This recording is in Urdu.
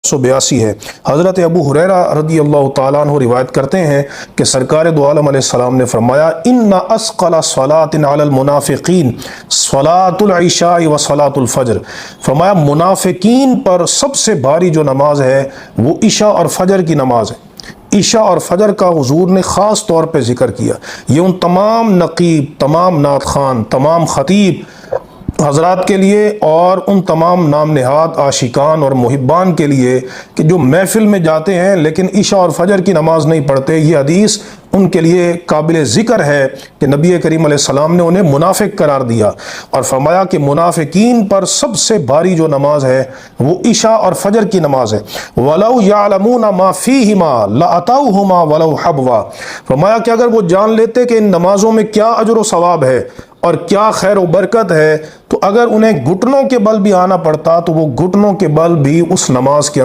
182 ہے۔ حضرت ابو ہریرہ رضی اللہ تعالیٰ عنہ روایت کرتے ہیں کہ سرکار دو عالم علیہ السلام نے فرمایا ان اثقل صلاۃ علی المنافقین صلاۃ العشاء و صلاۃ الفجر، فرمایا منافقین پر سب سے بھاری جو نماز ہے وہ عشاء اور فجر کی نماز ہے۔ عشاء اور فجر کا حضور نے خاص طور پہ ذکر کیا۔ یہ ان تمام نقیب، تمام نعت خوان، تمام خطیب حضرات کے لیے اور ان تمام نام نہاد عاشقان اور محبان کے لیے کہ جو محفل میں جاتے ہیں لیکن عشاء اور فجر کی نماز نہیں پڑھتے، یہ حدیث ان کے لیے قابل ذکر ہے کہ نبی کریم علیہ السلام نے انہیں منافق قرار دیا اور فرمایا کہ منافقین پر سب سے بھاری جو نماز ہے وہ عشاء اور فجر کی نماز ہے۔ وَلَوْ يَعْلَمُونَ مَا فِيهِمَا لَأَتَوْهُمَا وَلَوْ حَبْوًا، فرمایا کہ اگر وہ جان لیتے کہ ان نمازوں میں کیا اجر و ثواب ہے اور کیا خیر و برکت ہے تو اگر انہیں گھٹنوں کے بل بھی آنا پڑتا تو وہ گھٹنوں کے بل بھی اس نماز کے اندر